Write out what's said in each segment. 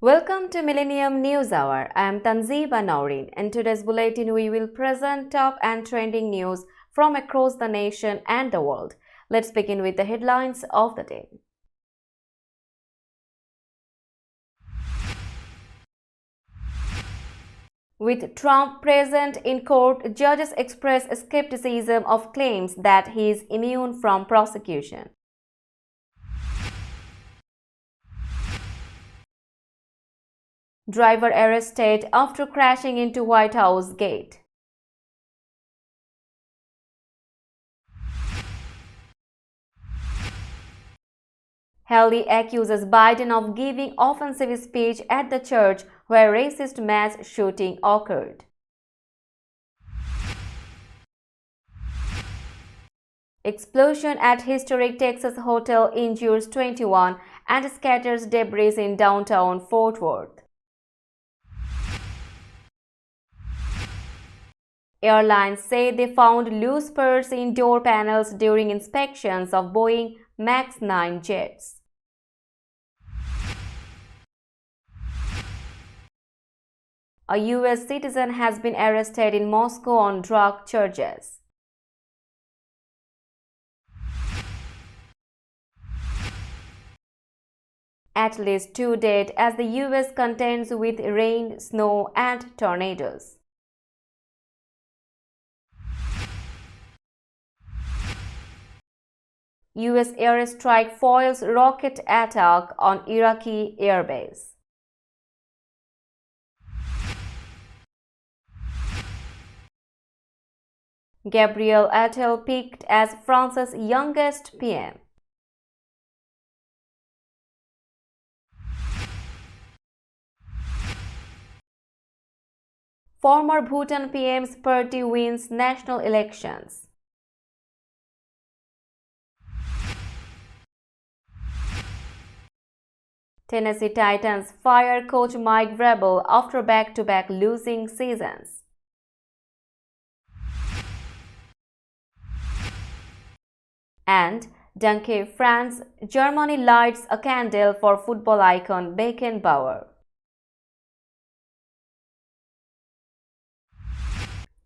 Welcome to Millennium News Hour. I am Tanzeeba Naurin. In today's bulletin, we will present top and trending news from across the nation and the world. Let's begin with the headlines of the day. With Trump present in court, judges express skepticism of claims that he is immune from prosecution. Driver arrested after crashing into White House gate. Haley accuses Biden of giving offensive speech at the church where racist mass shooting occurred. Explosion at historic Texas hotel injures 21 and scatters debris in downtown Fort Worth. Airlines say they found loose purse in door panels during inspections of Boeing MAX 9 jets. A U.S. citizen has been arrested in Moscow on drug charges. At least 2 dead as the U.S. contends with rain, snow, and tornadoes. U.S. airstrike foils rocket attack on Iraqi airbase. Gabriel Attal picked as France's youngest PM. Former Bhutan PM's party wins national elections. Tennessee Titans fire coach Mike Vrabel after back-to-back losing seasons. And Danke France, Germany lights a candle for football icon Beckenbauer.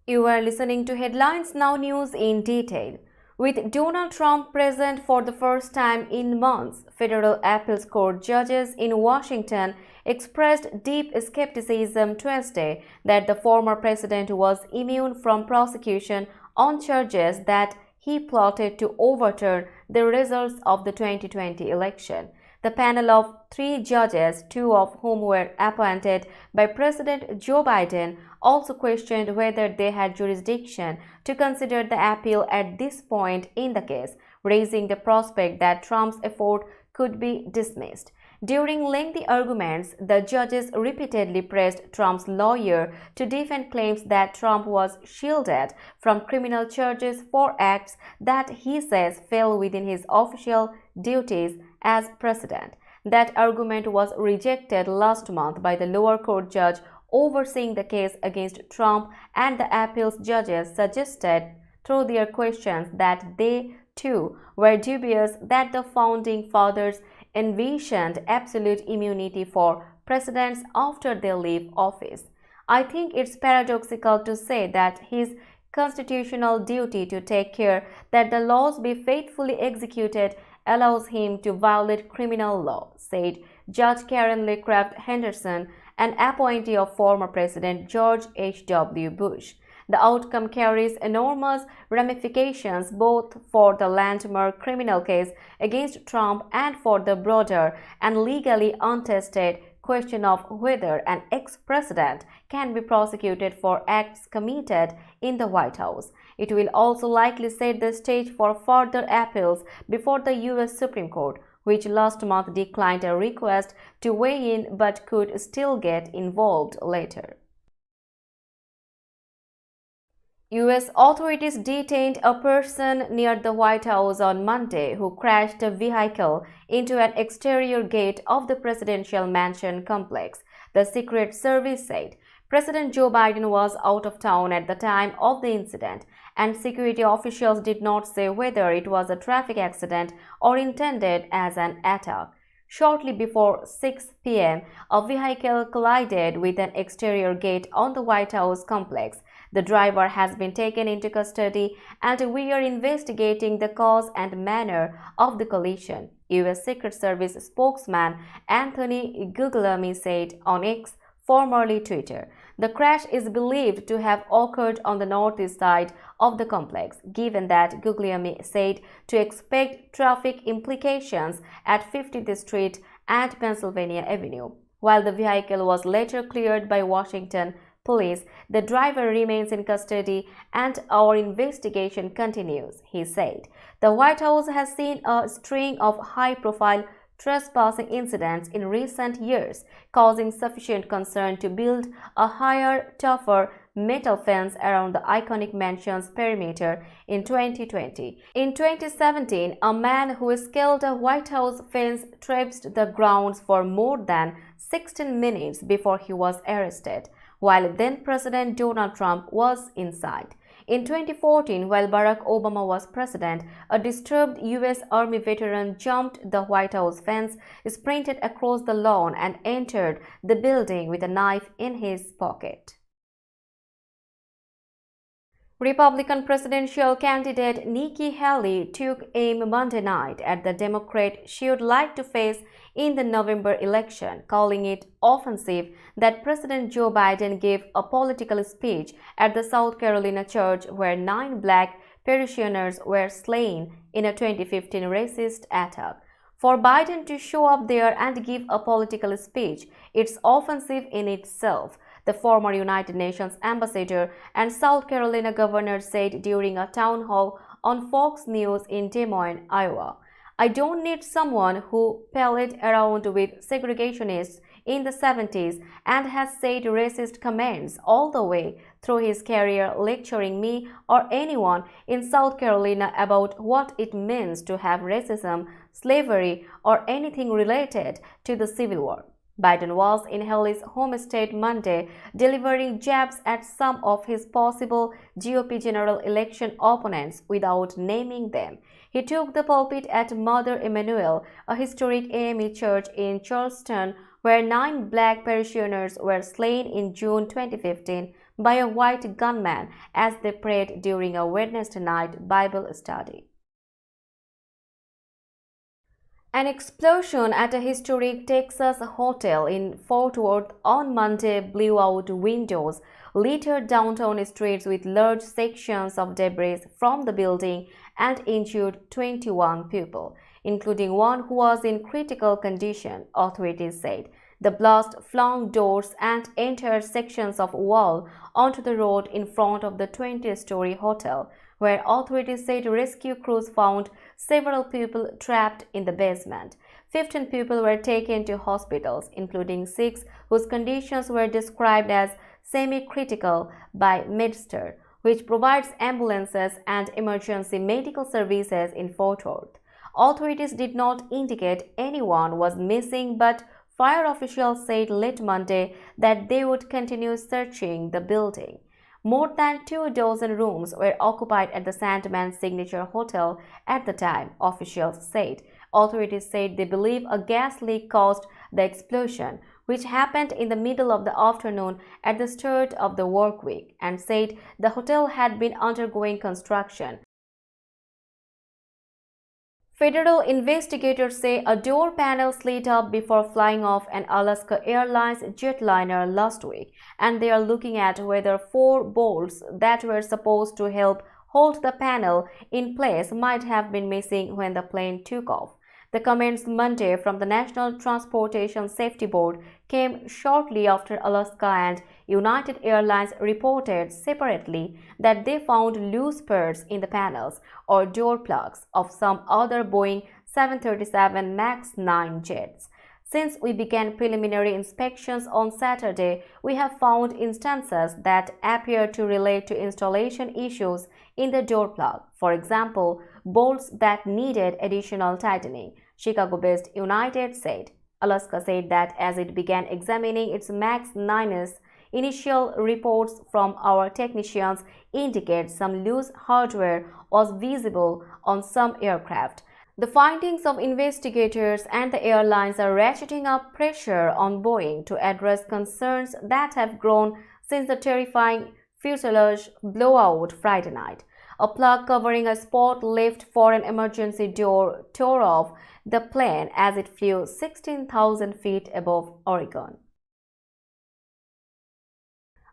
You are listening to Headlines Now News in detail. With Donald Trump present for the first time in months, federal appeals court judges in Washington expressed deep skepticism Tuesday that the former president was immune from prosecution on charges that he plotted to overturn the results of the 2020 election. The panel of 3 judges, 2 of whom were appointed by President Joe Biden, also questioned whether they had jurisdiction to consider the appeal at this point in the case, raising the prospect that Trump's effort could be dismissed. During lengthy arguments, the judges repeatedly pressed Trump's lawyer to defend claims that Trump was shielded from criminal charges for acts that he says fell within his official duties as president. That argument was rejected last month by the lower court judge overseeing the case against Trump, and the appeals judges suggested through their questions that they, too, were dubious that the founding fathers envisioned absolute immunity for presidents after they leave office. I think it's paradoxical to say that his constitutional duty to take care that the laws be faithfully executed allows him to violate criminal law, said Judge Karen Lee Craft Henderson, an appointee of former President George H.W. Bush. The outcome carries enormous ramifications both for the landmark criminal case against Trump and for the broader and legally untested question of whether an ex-president can be prosecuted for acts committed in the White House. It will also likely set the stage for further appeals before the U.S. Supreme Court, which last month declined a request to weigh in but could still get involved later. U.S. authorities detained a person near the White House on Monday who crashed a vehicle into an exterior gate of the presidential mansion complex, the Secret Service said. President Joe Biden was out of town at the time of the incident, and security officials did not say whether it was a traffic accident or intended as an attack. Shortly before 6 p.m., a vehicle collided with an exterior gate on the White House complex. The driver has been taken into custody and we are investigating the cause and manner of the collision, U.S. Secret Service spokesman Anthony Guglielmi said on X, formerly Twitter. The crash is believed to have occurred on the northeast side of the complex, given that Guglielmi said to expect traffic implications at 50th Street and Pennsylvania Avenue. While the vehicle was later cleared by Washington police, the driver remains in custody and our investigation continues, he said. The White House has seen a string of high-profile trespassing incidents in recent years, causing sufficient concern to build a higher, tougher metal fence around the iconic mansion's perimeter in 2020. In 2017, a man who scaled a White House fence traipsed the grounds for more than 16 minutes before he was arrested, while then-President Donald Trump was inside. In 2014, while Barack Obama was president, a disturbed U.S. Army veteran jumped the White House fence, sprinted across the lawn, and entered the building with a knife in his pocket. Republican presidential candidate Nikki Haley took aim Monday night at the Democrat she would like to face in the November election, calling it offensive that President Joe Biden gave a political speech at the South Carolina church where 9 black parishioners were slain in a 2015 racist attack. For Biden to show up there and give a political speech, it's offensive in itself, the former United Nations ambassador and South Carolina governor said during a town hall on Fox News in Des Moines, Iowa. I don't need someone who pallied around with segregationists in the 70s and has said racist comments all the way through his career lecturing me or anyone in South Carolina about what it means to have racism, slavery, or anything related to the Civil War. Biden was in Haley's home state Monday, delivering jabs at some of his possible GOP general election opponents without naming them. He took the pulpit at Mother Emanuel, a historic AME church in Charleston, where 9 black parishioners were slain in June 2015 by a white gunman as they prayed during a Wednesday night Bible study. An explosion at a historic Texas hotel in Fort Worth on Monday blew out windows, littered downtown streets with large sections of debris from the building, and injured 21 people, including one who was in critical condition, authorities said. The blast flung doors and entire sections of wall onto the road in front of the 20-story hotel, where authorities said rescue crews found several people trapped in the basement. 15 people were taken to hospitals, including 6 whose conditions were described as semi-critical by MedStar, which provides ambulances and emergency medical services in Fort Worth. Authorities did not indicate anyone was missing, but fire officials said late Monday that they would continue searching the building. More than 24 rooms were occupied at the Sandman Signature Hotel at the time, officials said. Authorities said they believe a gas leak caused the explosion, which happened in the middle of the afternoon at the start of the work week, and said the hotel had been undergoing construction. Federal investigators say a door panel slid up before flying off an Alaska Airlines jetliner last week, and they are looking at whether 4 bolts that were supposed to help hold the panel in place might have been missing when the plane took off. The comments Monday from the National Transportation Safety Board came shortly after Alaska and United Airlines reported separately that they found loose parts in the panels or door plugs of some other Boeing 737 MAX 9 jets. Since we began preliminary inspections on Saturday, we have found instances that appear to relate to installation issues in the door plug. For example, bolts that needed additional tightening, Chicago-based United said. Alaska said that as it began examining its MAX 9s, initial reports from our technicians indicate some loose hardware was visible on some aircraft. The findings of investigators and the airlines are ratcheting up pressure on Boeing to address concerns that have grown since the terrifying fuselage blowout Friday night. A plug covering a spot left for an emergency door tore off the plane as it flew 16,000 feet above Oregon.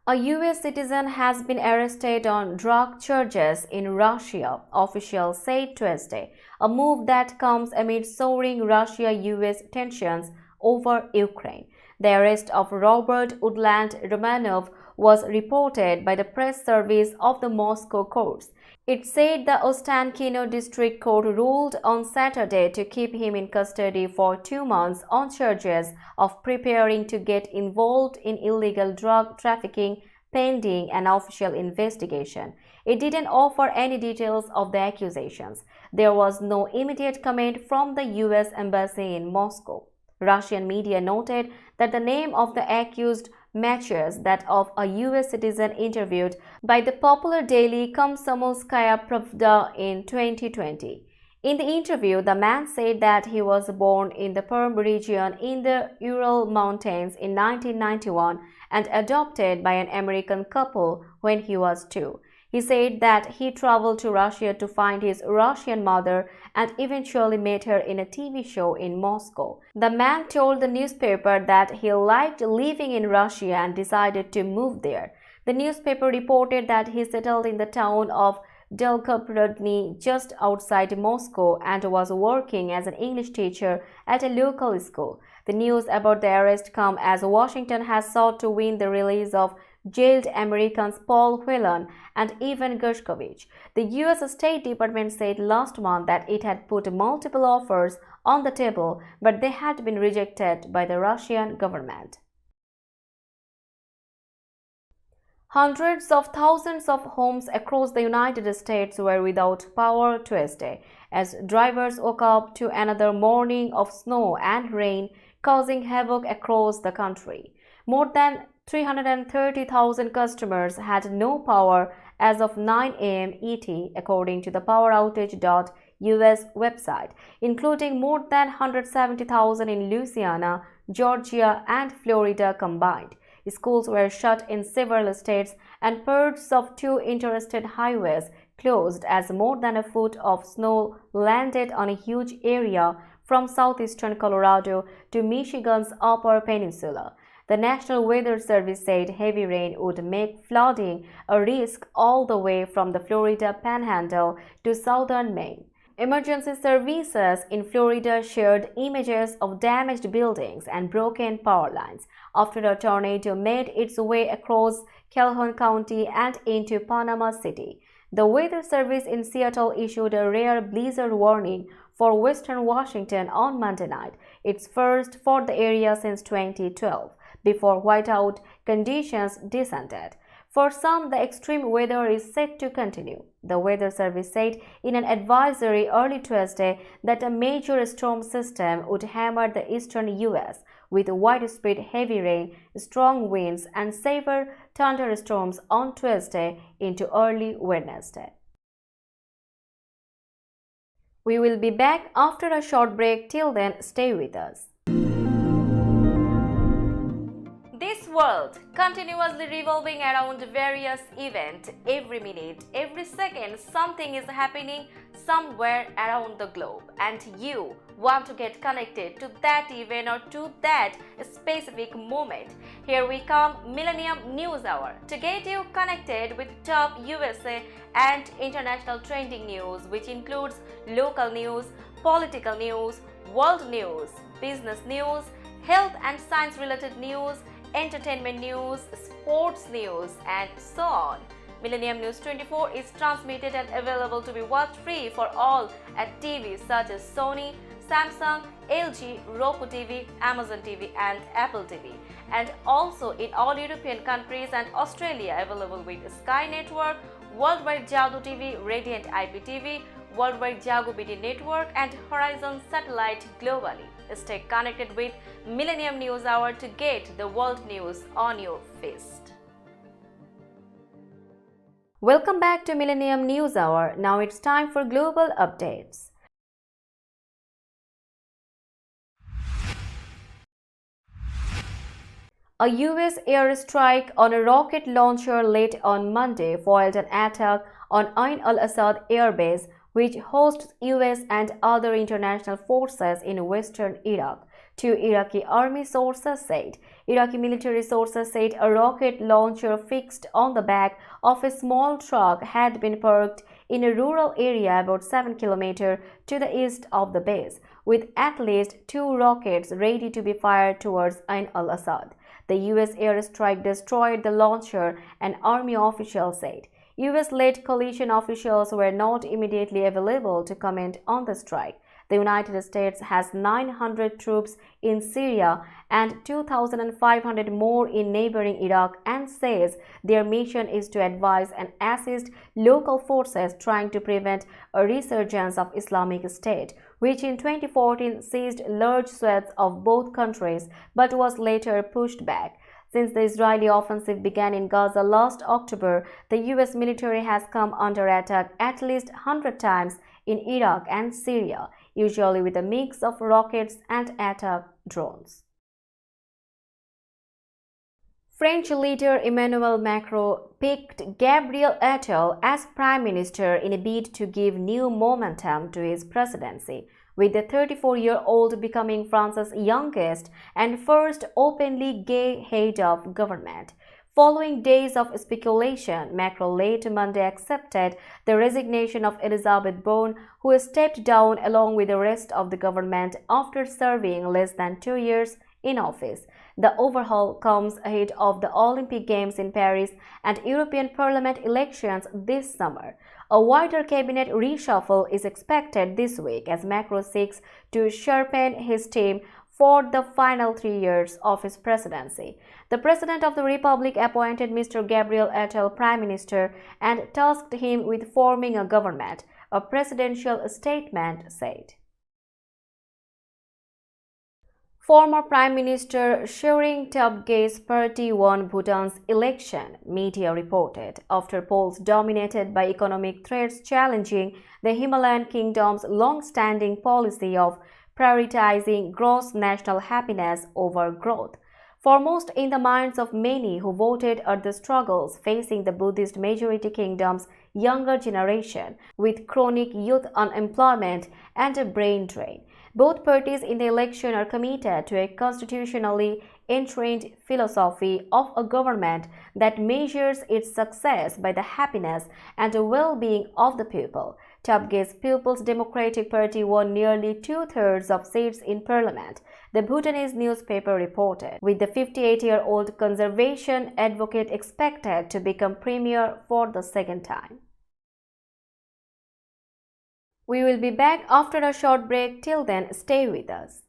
A U.S. citizen has been arrested on drug charges in Russia, officials said Tuesday, a move that comes amid soaring Russia-U.S. tensions over Ukraine. The arrest of Robert Woodland Romanov was reported by the press service of the Moscow courts. It said the Ostankino District Court ruled on Saturday to keep him in custody for 2 months on charges of preparing to get involved in illegal drug trafficking pending an official investigation. It didn't offer any details of the accusations. There was no immediate comment from the U.S. Embassy in Moscow. Russian media noted that the name of the accused matches that of a U.S. citizen interviewed by the popular daily Komsomolskaya Pravda in 2020. In the interview, the man said that he was born in the Perm region in the Ural Mountains in 1991 and adopted by an American couple when he was 2. He said that he traveled to Russia to find his Russian mother and eventually met her in a TV show in Moscow. The man told the newspaper that he liked living in Russia and decided to move there. The newspaper reported that he settled in the town of Delkoprodny just outside Moscow and was working as an English teacher at a local school. The news about the arrest comes as Washington has sought to win the release of jailed Americans Paul Whelan and Ivan Gershkovich. The U.S. State Department said last month that it had put multiple offers on the table, but they had been rejected by the Russian government. Hundreds of thousands of homes across the United States were without power Tuesday as drivers woke up to another morning of snow and rain, causing havoc across the country. More than 330,000 customers had no power as of 9 a.m. ET, according to the poweroutage.us website, including more than 170,000 in Louisiana, Georgia, and Florida combined. Schools were shut in several states and parts of 2 interstate highways closed as more than a foot of snow landed on a huge area from southeastern Colorado to Michigan's Upper Peninsula. The National Weather Service said heavy rain would make flooding a risk all the way from the Florida Panhandle to southern Maine. Emergency services in Florida shared images of damaged buildings and broken power lines after a tornado made its way across Calhoun County and into Panama City. The Weather Service in Seattle issued a rare blizzard warning for western Washington on Monday night, its first for the area since 2012, before whiteout conditions descended. For some, the extreme weather is set to continue. The Weather Service said in an advisory early Tuesday that a major storm system would hammer the eastern U.S. with widespread heavy rain, strong winds, and severe thunderstorms on Tuesday into early Wednesday. We will be back after a short break. Till then, stay with us. This world continuously revolving around various events. Every minute, every second, something is happening somewhere around the globe, and you want to get connected to that event or to that specific moment. Here we come, Millennium News Hour, to get you connected with top USA and international trending news, which includes local news, political news, world news, business news, health and science related news, entertainment news, sports news, and so on. Millennium News 24 is transmitted and available to be watched free for all at TVs such as Sony, Samsung, LG, Roku TV, Amazon TV, and Apple TV, and also in all European countries and Australia, available with Sky Network, Worldwide Jago TV, Radiant IPTV, Worldwide Jago BD Network, and Horizon Satellite globally. Stay connected with Millennium News Hour to get the world news on your fist. Welcome back to Millennium News Hour. Now it's time for global updates. A U.S. airstrike on a rocket launcher late on Monday foiled an attack on Ain al-Assad Air Base, which hosts U.S. and other international forces in western Iraq. Two Iraqi army sources said. Iraqi military sources said a rocket launcher fixed on the back of a small truck had been parked in a rural area about 7 kilometers to the east of the base, with at least 2 rockets ready to be fired towards Ain al-Assad. The U.S. airstrike destroyed the launcher, an army official said. U.S.-led coalition officials were not immediately available to comment on the strike. The United States has 900 troops in Syria and 2,500 more in neighboring Iraq and says their mission is to advise and assist local forces trying to prevent a resurgence of Islamic State, which in 2014 seized large swaths of both countries but was later pushed back. Since the Israeli offensive began in Gaza last October, the U.S. military has come under attack at least 100 times in Iraq and Syria, usually with a mix of rockets and attack drones. French leader Emmanuel Macron picked Gabriel Attal as prime minister in a bid to give new momentum to his presidency, with the 34-year-old becoming France's youngest and first openly gay head of government. Following days of speculation, Macron late Monday accepted the resignation of Elisabeth Borne, who stepped down along with the rest of the government after serving less than 2 years in office. The overhaul comes ahead of the Olympic Games in Paris and European Parliament elections this summer. A wider cabinet reshuffle is expected this week as Macron seeks to sharpen his team for the final 3 years of his presidency. The President of the Republic appointed Mr. Gabriel Attal Prime Minister and tasked him with forming a government, a presidential statement said. Former Prime Minister Tshering Tobge's party won Bhutan's election, media reported, after polls dominated by economic threats challenging the Himalayan kingdom's long-standing policy of prioritizing gross national happiness over growth. Foremost in the minds of many who voted are the struggles facing the Buddhist majority kingdom's younger generation, with chronic youth unemployment and a brain drain. Both parties in the election are committed to a constitutionally entrenched philosophy of a government that measures its success by the happiness and well-being of the people. Tobge's People's Democratic Party won nearly 2/3 of seats in parliament, the Bhutanese newspaper reported, with the 58-year-old conservation advocate expected to become premier for the second time. We will be back after a short break. Till then, stay with us.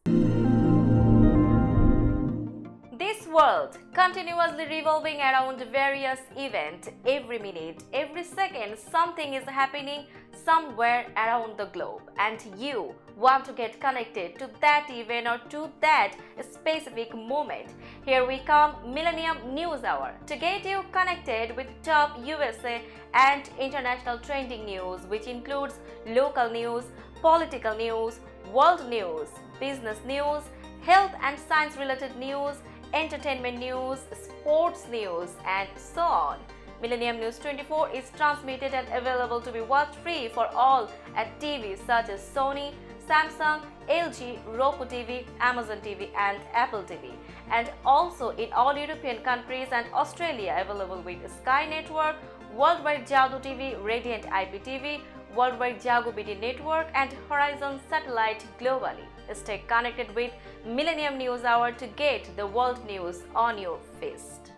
This world continuously revolving around various events. Every minute, every second, something is happening somewhere around the globe, and you want to get connected to that event or to that specific moment. Here we come, Millennium News Hour, to get you connected with top USA and international trending news, which includes local news, political news, world news, business news, health and science related news, entertainment news, sports news, and so on. Millennium News 24 is transmitted and available to be watched free for all at TVs such as Sony, Samsung, LG, Roku TV, Amazon TV, and Apple TV, and also in all European countries and Australia, available with Sky Network, Worldwide Jago TV, Radiant IPTV, Worldwide Jago BD Network, and Horizon Satellite globally. Stay connected with Millennium News Hour to get the world news on your fist.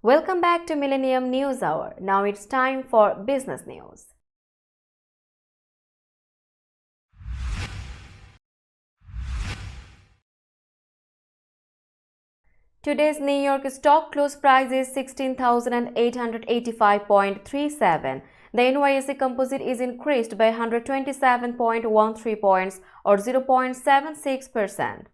Welcome back to Millennium News Hour. Now it's time for business news. Today's New York stock close price is 16,885.37. The NYSE Composite is increased by 127.13 points or 0.76%.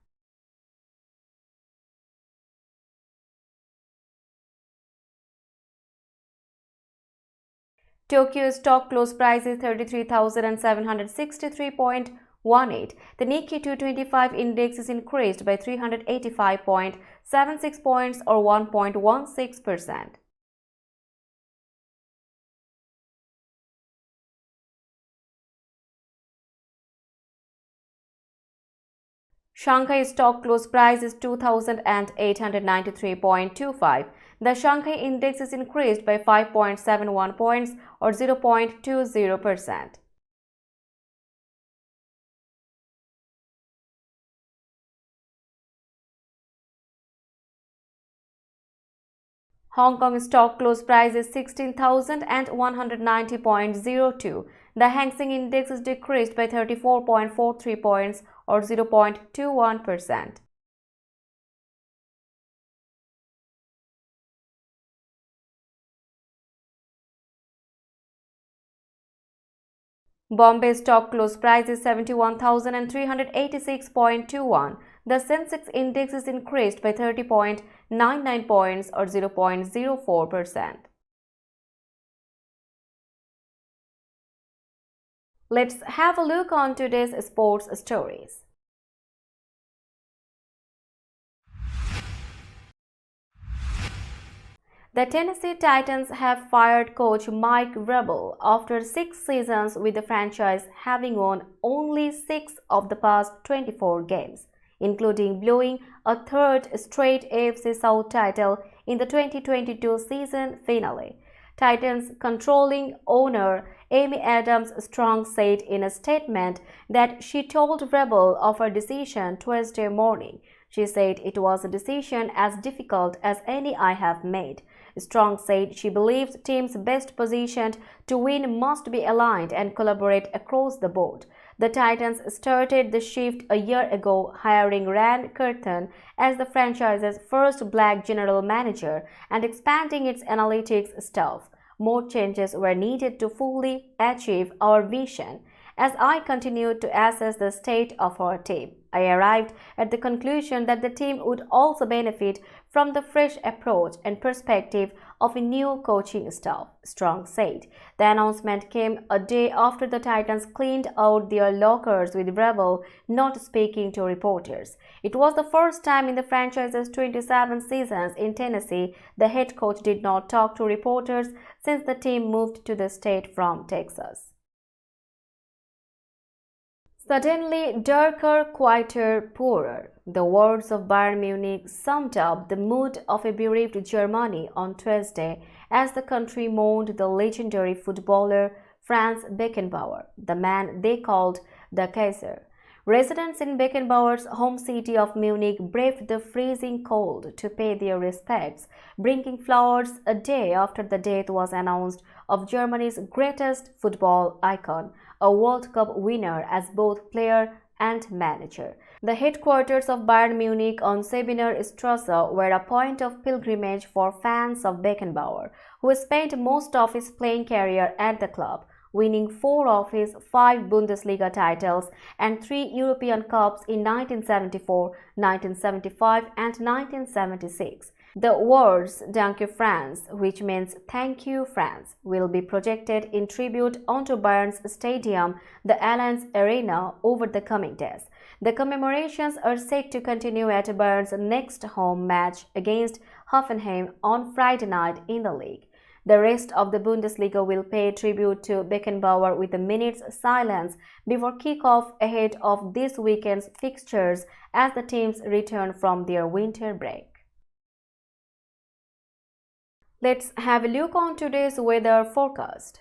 Tokyo stock close price is 33,763.10. 2.18. The Nikkei 225 index is increased by 385.76 points or 1.16%. Shanghai stock close price is 2,893.25. The Shanghai index is increased by 5.71 points or 0.20%. Hong Kong stock close price is 16,190.02. The Hang Seng index is decreased by 34.43 points or 0.21%. Bombay stock close price is 71,386.21. The Sensex index is increased by 30.99 points or 0.04%. Let's have a look on today's sports stories. The Tennessee Titans have fired coach Mike Vrabel after 6 seasons, with the franchise having won only 6 of the past 24 games, including blowing a third straight AFC South title in the 2022 season finale. Titans controlling owner Amy Adams Strong said in a statement that she told Vrabel of her decision Tuesday morning. She said it was a decision as difficult as any I have made. Strong said she believes teams best positioned to win must be aligned and collaborate across the board. The Titans started the shift a year ago, hiring Rand Curtin as the franchise's first black general manager and expanding its analytics staff. More changes were needed to fully achieve our vision. As I continued to assess the state of our team, I arrived at the conclusion that the team would also benefit from the fresh approach and perspective of a new coaching staff, Strong said. The announcement came a day after the Titans cleaned out their lockers, with Vrabel not speaking to reporters. It was the first time in the franchise's 27 seasons in Tennessee the head coach did not talk to reporters since the team moved to the state from Texas. Suddenly darker, quieter, poorer. The words of Bayern Munich summed up the mood of a bereaved Germany on Tuesday as the country mourned the legendary footballer Franz Beckenbauer, the man they called the Kaiser. Residents in Beckenbauer's home city of Munich braved the freezing cold to pay their respects, bringing flowers a day after the death was announced of Germany's greatest football icon, a World Cup winner as both player and manager. The headquarters of Bayern Munich on Sabiner Strasse were a point of pilgrimage for fans of Beckenbauer, who spent most of his playing career at the club, winning 4 of his 5 Bundesliga titles and 3 European Cups in 1974, 1975 and 1976. The words "Danke Franz," which means "Thank you France," will be projected in tribute onto Bayern's stadium, the Allianz Arena, over the coming days. The commemorations are set to continue at Bayern's next home match against Hoffenheim on Friday night in the league. The rest of the Bundesliga will pay tribute to Beckenbauer with a minute's silence before kick-off ahead of this weekend's fixtures as the teams return from their winter break. Let's have a look on today's weather forecast.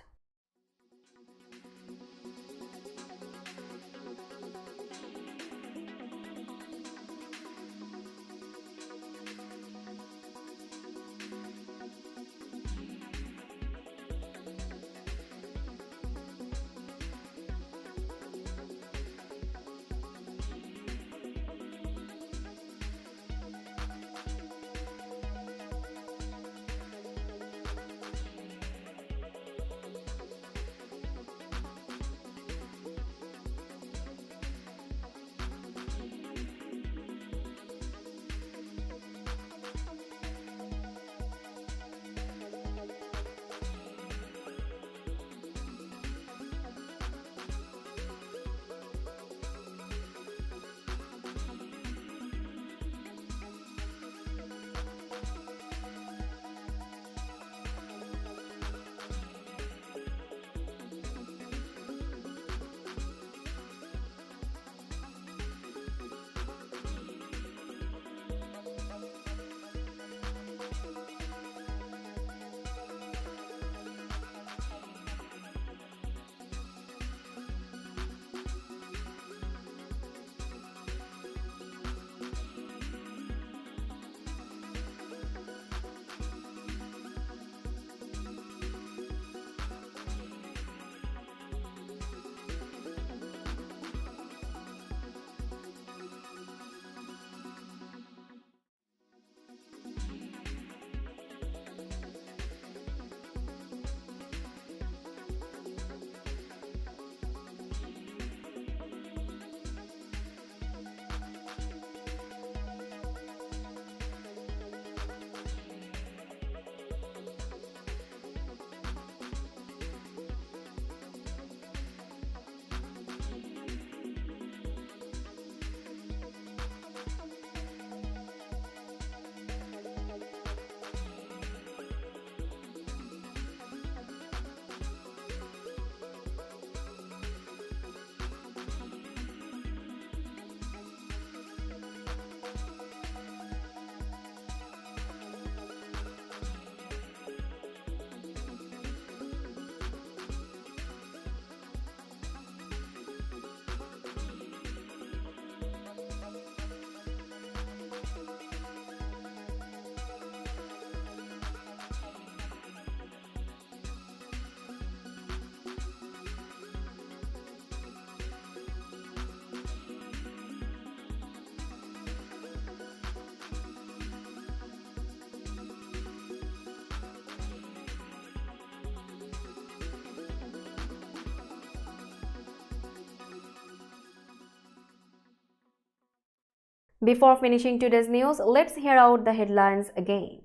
Before finishing today's news, let's hear out the headlines again.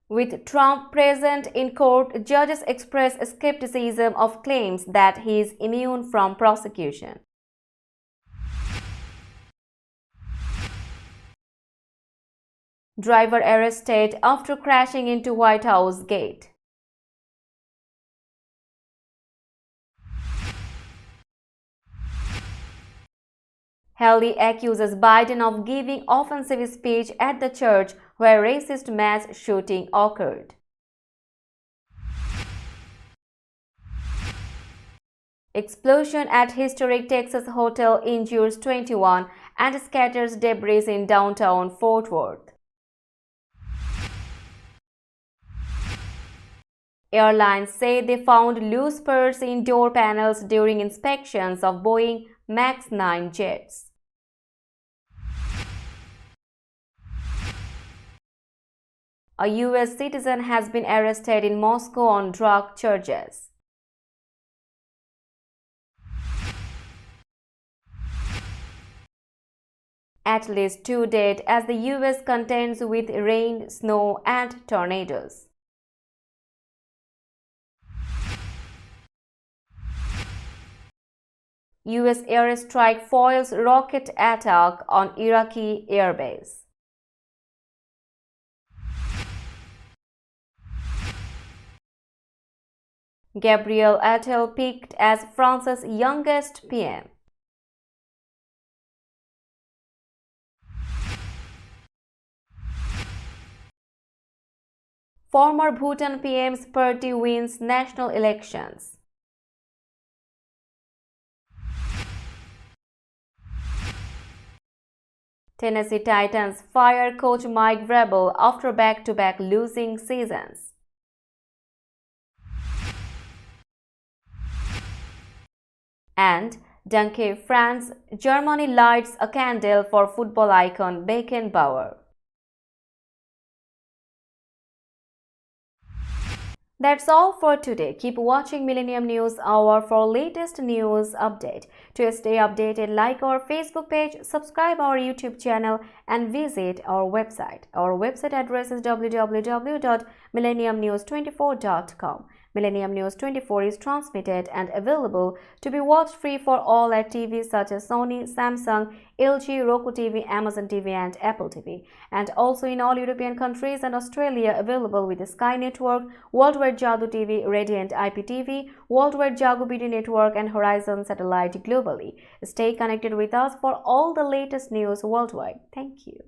With Trump present in court, judges express skepticism of claims that he is immune from prosecution. Driver arrested after crashing into White House gate. Haley accuses Biden of giving offensive speech at the church where racist mass shooting occurred. Explosion at historic Texas hotel injures 21 and scatters debris in downtown Fort Worth. Airlines say they found loose purse in door panels during inspections of Boeing MAX 9 jets. A U.S. citizen has been arrested in Moscow on drug charges. At least 2 dead as the U.S. contends with rain, snow, and tornadoes. U.S. airstrike foils rocket attack on Iraqi airbase. Gabriel Attal picked as France's youngest PM. Former Bhutan PM's party wins national elections. Tennessee Titans fire coach Mike Vrabel after back-to-back losing seasons. And Danke, France, Germany lights a candle for football icon Beckenbauer. That's all for today. Keep watching Millennium News Hour for latest news update. To stay updated, like our Facebook page, subscribe our YouTube channel and visit our website. Our website address is www.millenniumnews24.com. Millennium News 24 is transmitted and available to be watched free for all at TVs such as Sony, Samsung, LG, Roku TV, Amazon TV and Apple TV. And also in all European countries and Australia available with the Sky Network, Worldwide Jadoo TV, Radiant IPTV, Worldwide Jago BD Network and Horizon Satellite globally. Stay connected with us for all the latest news worldwide. Thank you.